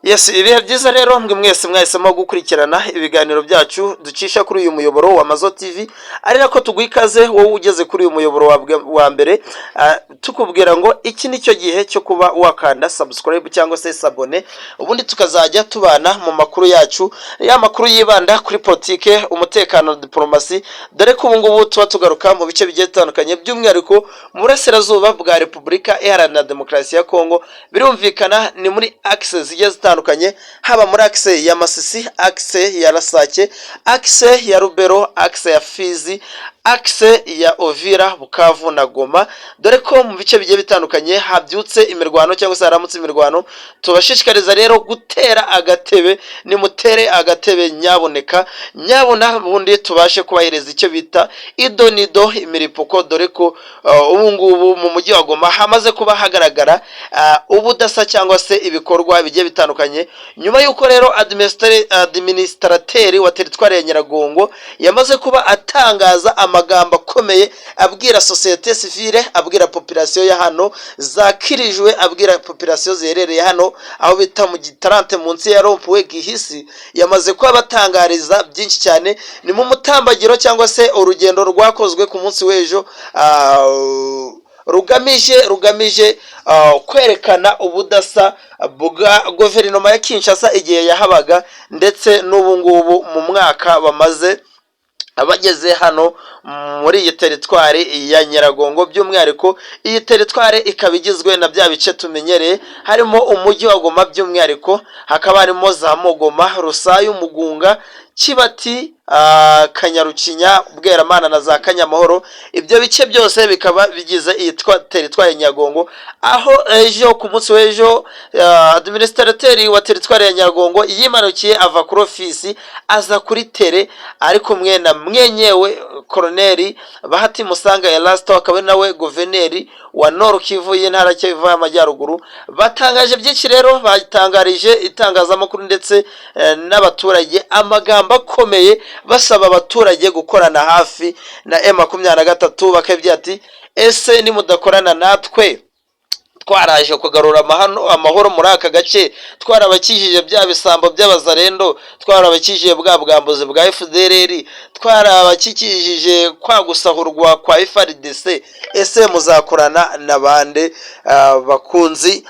Yes, ibihe byiza rero mwe mwese mwahisemo gukurikirana ibiganiro byacu ducisha kuri uyu muyoboro wa Mazo TV, ari nako tuguha ikaze wowe ugeze kuri uyu muyoboro wa mbere, tukubwira ngo iki nicyo gihe cyo kuba wakanda subscribe cyangwa se sabone, ubundi tukazajya tubana mu makuru yacu, ya makuru yibanda kuri politike, umutekano, diplomasi, dore ko ubu ngubu tuba tugaruka mu bice bigiye bitandukanye, by'umwihariko mu burasirazuba bwa Repubulika Iharanira Demokarasi ya Kongo. Birumvikana ni muri access zigiye zitandukanye, haba muri axe ya Masisi, axe ya Rasake, axe ya Rubero, axe ya Fizi, axe ya Ovira, Bukavu na Goma, dore ko mu bice bigiye bitandukanye habyutse imirwano cyangwa se haramutse imirwano. Tubashishikariza rero gutera agatebe, ni mutere agatebe nyaboneka nyabona, ubundi tubashe kubahereza icyo bita idonido imiripoko, dore ko ubu ngubu mu mujyi wa Goma hamaze kuba hagaragara ubudasa cyangwa se ibikorwa bigiye bitandukanye, nyuma y'uko rero administrateri wa teritwari ya Nyiragongo yamaze kuba atangaza amagambo akomeye, abwira societe civile, abwira population ya hano zakirijwe, abwira population ziherereye hano aho bita mu Gitarante munsi ya Rompuwe Gihisi. Yamaze kuba batangariza byinshi cyane, ni mu mutambagiro cyangwa se urugendo rwakozwe ku munsi w'ejo, rugamije kwerekana ubudasa bwa guverinoma ya Kinshasa igihe yahabaga, ndetse n'ubu ngubu mu mwaka bamaze abageze hano muri iyi teritwari ya Nyiragongo. By'umwihariko iyi teritwari ikaba igizwe na bya bice tumenyereye, harimo umujyi wa Goma, by'umwihariko hakaba harimo za Mogoma, Rusayu, Mugunga, Kibati, Kanyarucinya, Bweramana na za Kanyamahoro. Ibyo bice byose bikaba bigize iyi teritwari ya Nyiragongo, aho ejo ku munsi w'ejo administrateri wa teritwari ya Nyiragongo yimanukiye ava kuri ofisi aza kuri tere, ari kumwe na mwenyewe Koloneli Bahati Musanga Erasto, akaba nawe guverineri wa Nord Kivu y'intara Kivu y'Amajyaruguru. Batangaje byinshi rero, batangarije itangazamakuru ndetse n'abaturage amagambo akomeye, basaba abaturage gukorana hafi na M23. Bakabwira ati ese nimudakorana natwe twaraje kugarura amahoro muri aka gace, twarabakijije bya bisambo by'abazarendo, twarabakijije bwa bwambuzi bwa FDLR, twarabakijije kwa gusahurwa kwa FARDC, ese muzakorana na bande? Bakunzi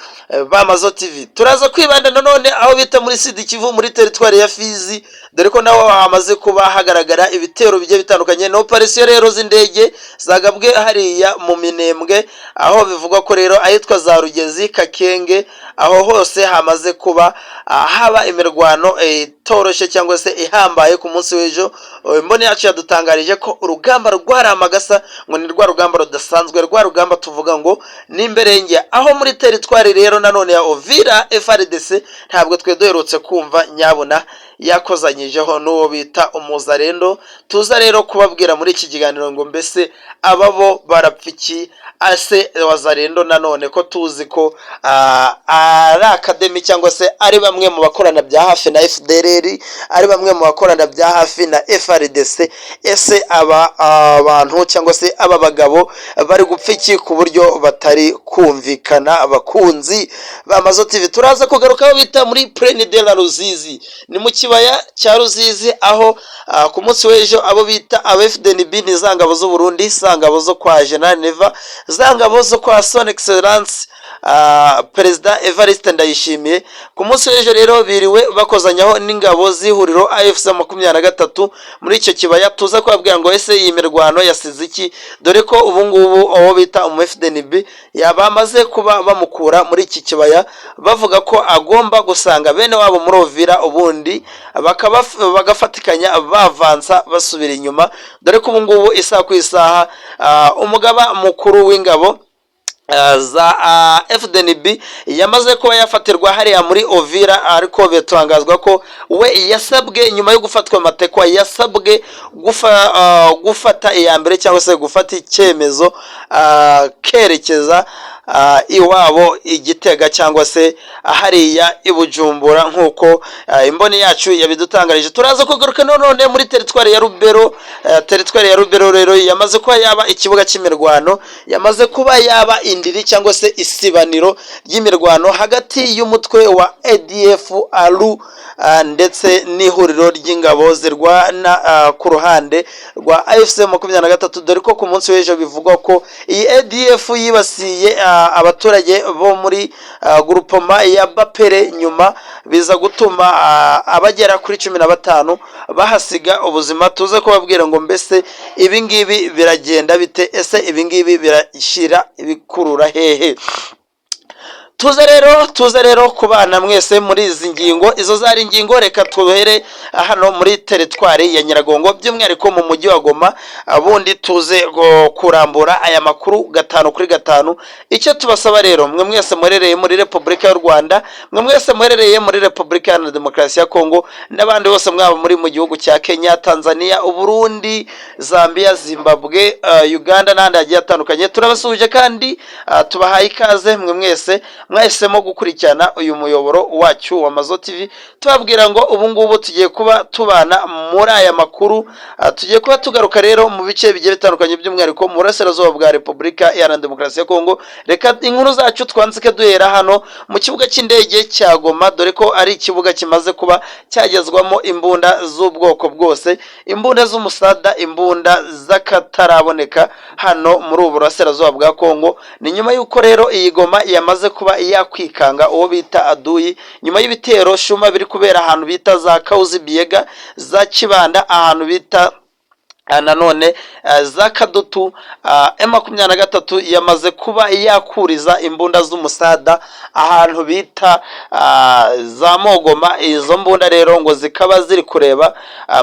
ba Mazo TV, turaza kwibanda nanone aho bita muri Sud Kivu, muri teritwari ya Fizi, dore ko naho hamaze kuba hagaragara ibitero bigiye bitandukanye na operation rero z'indege zagabwe hariya mu Minembwe, aho bivugwa ko rero ahitwa za Rugezi, Kakenge, aho hose hamaze kuba haba imirwano itoroshye cyangwa se ihambaye. Ku munsi w'ejo mbone yacu yadutangarije ko urugamba rwaramagasa, ngo ni rwa rugamba rudasanzwe, rwa rugamba tuvuga ngo ni imberenge, aho muri teritwari rero nanone ya Ovira FARDC ntabwo twe duherutse kumva nyabona yakozanyijeho n'uwo bita umuzarendo. Tuza rero kubabwira muri iki kiganiro ngo mbese ababo barapfiki ase wazarendo, nanone ko tuzi ko ari akademi cyangwa se ari bamwe mu bakorana bya hafi na FDLR, ari bamwe mu bakorana bya hafi na FARDC. Ese aba abantu cyangwa se aba bagabo bari gupfiki ku buryo batari kumvikana? Abakunzi ba Mazo TV, turaza kugaruka aho bita muri Plaine de la Ruzizi, ni mu kibaya cya Ruzizi, aho ku munsi w'ejo abo bita FDNB, ni zangabo z'u Burundi, zangabo zo kwa General Neva, zangabo zo kwa Son Excellence Perezida Evariste Ndayishimiye. Ku munsi w'ejo rero biriwe bakozanyaho n'ingabo z'ihuriro AFC 23 muri icyo kibaya. Tuza kubabwira ngo ese iyi mirwano yasize iki, dore ko ubu ngubu abo bita FDNB yabamaze kuba bamukura muri iki kibaya, bavuga ko agomba gusanga bene wabo muri Ovira, ubundi bagafatikanya bavansa basubira inyuma, dore ko ubu ngubu isaha ku isaha umugaba mukuru w'ingabo za FDNB yamaze kuba yafatirwa hariya muri Ovira, ariko betangazwa ko we yasabwe nyuma yo gufatwa amatekwa, yasabwe gufata iya mbere cyangwa se gufata icyemezo kerekeza iwabo Igitega cyangwa se hariya i Bujumbura nk'uko imboni yacu yabidutangarije. Turaza kugaruka none muri teritwari ya Rubero. Teritwari ya Rubero rero yamaze kuba yaba ikibuga cy'imirwano, yamaze kuba yaba indiri cyangwa se isibaniro ry'imirwano hagati y'umutwe wa ADF ALU ndetse n'ihuriro ry'ingabo zirwana ku ruhande rwa AFC 23, dore ko ku munsi w'ejo bivugwa ko iyi ADF yibasiye abaturage bo muri groupement ya Bapere, nyuma biza gutuma abagera kuri 15 bahasiga ubuzima. Tuze kubabwira ngo mbese ibi ngibi biragenda bite, ese ibi ngibi birashira ibikurura hehe? Tuze rero kubana mwese muri izi ngingo. Izo zari ingingo, reka tuhere hano muri teritwari ya Nyiragongo, by'umwihariko mu mujyi wa Goma, abundi tuze kurambura aya makuru 5 kuri 5. Icyo tubasaba rero, mwe mwese muherereye muri Repubulika y'u Rwanda, mwe mwese muherereye muri Repubulika ya Demokarasi ya Kongo, n'abandi bose mwaba muri mu gihugu cya Kenya, Tanzania, Uburundi, Zambia, Zimbabwe, Uganda n'ahandi hagiye hatandukanye, turabasuje kandi tubahaye ikaze mwe mwese mwahisemo gukurikirana uyu muyoboro wacu wa Mazo TV. Tubabwira ngo ubu ngubu tugiye kuba tubana muri aya makuru, tugiye kuba tugaruka rero mu bice bigiye bitandukanye, by'umwihariko mu burasirazuba bwa Repubulika ya Demokarasi ya Kongo. Reka inkuru zacu twanzike duhera hano mu kibuga cy'indege cya Goma, dore ko ari ikibuga kimaze kuba cyagezwamo imbunda z'ubwoko bwose, imbunda z'umusada, imbunda z'akataraboneka hano muri ubu burasirazuba bwa Kongo. Ni nyuma y'uko rero iyi Goma yamaze kuba yakwikanga uwo bita aduyi, nyuma y'ibitero shuma biri kubera ahantu bita za Kauzi Biega, za Kibanda, ahantu bita nanone za Kadutu. M23 yamaze kuba yakuriza imbunda z'umusada ahantu bita za Mogoma. Izo mbunda rero ngo zikaba ziri kureba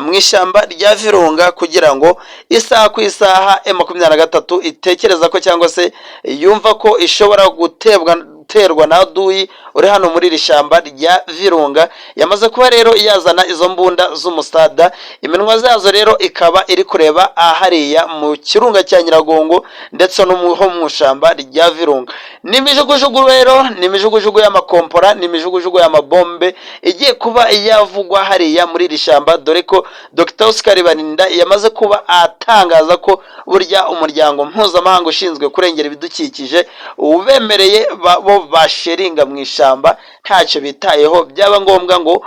mu ishyamba rya Virunga, kugira ngo isaha ku isaha M23 itekereza ko cyangwa se yumva ko ishobora guterwa na aduyi uri hano muri iri shyamba rya Virunga. Yamaze kuba rero yazana izo mbunda z'umusada, iminwa zazo rero ikaba iri kureba hariya mu kirunga cya Nyiragongo ndetse no mu shyamba rya Virunga. N'imijugujugu rero, n'imijugujugu y'amakompora, n'imijugujugu y'amabombe igiye kuba yavugwa hariya muri iri shyamba, dore ko Dr. Oscar Baninda yamaze kuba atangaza ko burya umuryango mpuzamahanga ushinzwe kurengera ibidukikije ubemereye bo basheringa mu ishyamba ntacyo bitayeho, byaba ngombwa ngo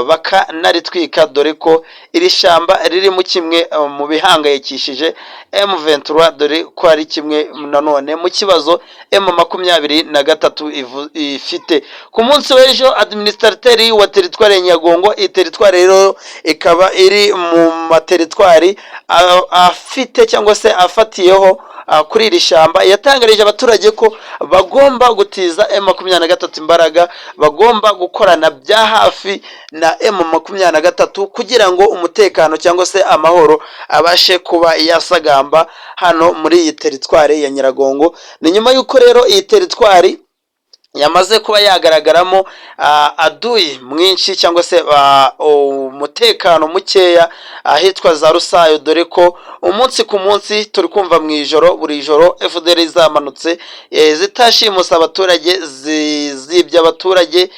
bakanaritwika, dore ko iri shyamba riri mu kimwe mu bihangayikishije M23, dore ko ari kimwe nanone mu kibazo M23 ifite. Ku munsi w'ejo administrateri wa teritwari ya Nyiragongo, iyi teritwari rero ikaba iri mu materitwari afite cyangwa se afatiyeho kuri iri shyamba, yatangarije abaturage ko bagomba gutiza M23 imbaraga, bagomba gukorana bya hafi na M23 kugira ngo umutekano cyangwa se amahoro abashe kuba yasagamba hano muri iyi teritwari ya Nyiragongo. Ni nyuma y'uko rero iyi teritwari yamaze kuba yagaragaramo aduyi mwinshi cyangwa se umutekano mukeya ahitwa za Rusayo, dore ko umunsi ku munsi turi kumva mu ijoro, buri joro FDL zamanutse zitashimusa abaturage, zibye abaturage,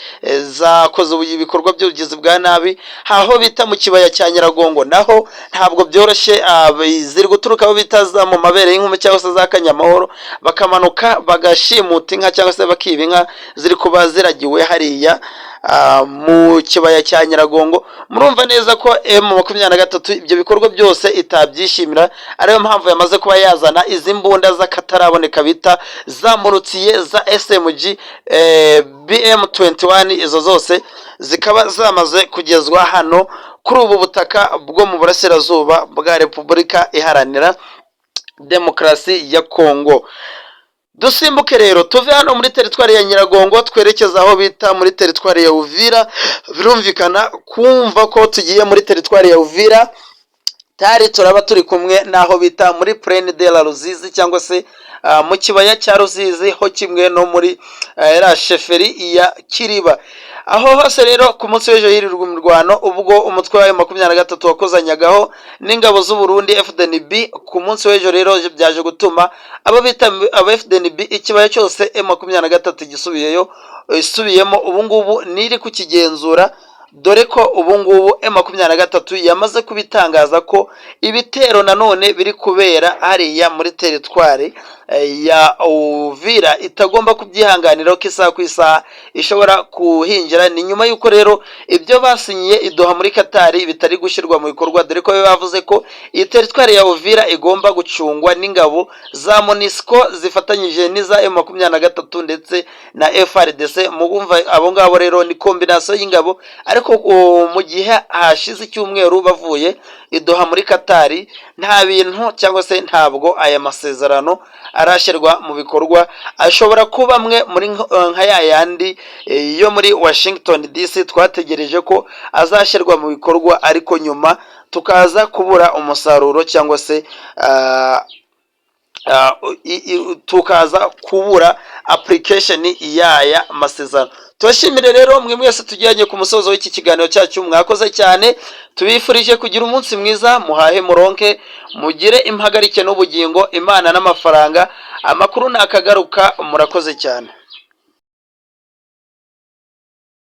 zakoze ibikorwa by'ubugizi bwa nabi aho bita mu kibaya cya Nyiragongo. Naho ntabwo byoroshye, ziri guturuka aho bita mu mabere y'inkume cyangwa se za Kanyamahoro, bakamanuka bagashimuta inka cyangwa se bakiba inka ziri kuba ziragiwe hariya mu kibaya cya Nyiragongo. Murumva neza ko M23 ibyo bikorwa byose itabyishimira, ariyo mpamvu yamaze kuba yazana izi mbunda z'akataraboneka bita zamurutsiye za SMG BM21. Izo zose zikaba zamaze kugezwa hano kuri ubu butaka bwo mu burasirazuba bwa Repubulika Iharanira Demokarasi ya Kongo. Dusimbuke rero tuve hano muri teritwari ya Nyiragongo twerekeza aho bita muri teritwari ya Uvira. Birumvikana kumva ko tugiye muri teritwari ya Uvira, tari turaba turi kumwe naho bita muri Plaine de la Ruzizi cyangwa se mu kibaya cya Ruzizi ho kimwe no muri iriya sheferi ya Kiriba. Aho hose rero ku munsi w'ejo hirirwa imirwano ubwo umutwe wa M23 wakozanyagaho n'ingabo z'u Burundi FDNB. Ku munsi w'ejo rero byaje gutuma abo bita aba FDNB ikibaya cyose M23 isubiyemo ubu ngubu niri kukigenzura, dore ko ubu ngubu M23 yamaze kubitangaza ko ibitero nanone biri kubera hariya muri teritwari ya Uvira itagomba kubyihanganira ko isaha ku isaha ishobora kuhinjira. Ni nyuma y'uko rero ibyo basinyiye idoha muri Katari bitari gushyirwa mu bikorwa, dore ko bavuze ko iyi teritwari ya Uvira igomba gucungwa n'ingabo za MONUSCO zifatanyije n'iza M23 ndetse na FARDC. Mugumva abo ngabo rero ni kombinasiyo y'ingabo, ariko mu gihe hashize icyumweru bavuye idoha muri Katari nta bintu cyangwa se ntabwo aya masezerano arashyirwa mu bikorwa. Ashobora kuba amwe muri nka yandi yo muri Washington DC twategereje ko azashyirwa mu bikorwa, ariko nyuma tukaza kubura umusaruro cyangwa se tukaza kubura application y'aya masezerano. Tubashimire rero mwe mwese tujyanye ku musozo w'iki kiganiro cyacu, mwakoze cyane. Tubifurije kugira umunsi mwiza, muhahe muronke, mugire impagarike n'ubugingo, Imana n'amafaranga. Amakuru nakagaruka, murakoze cyane.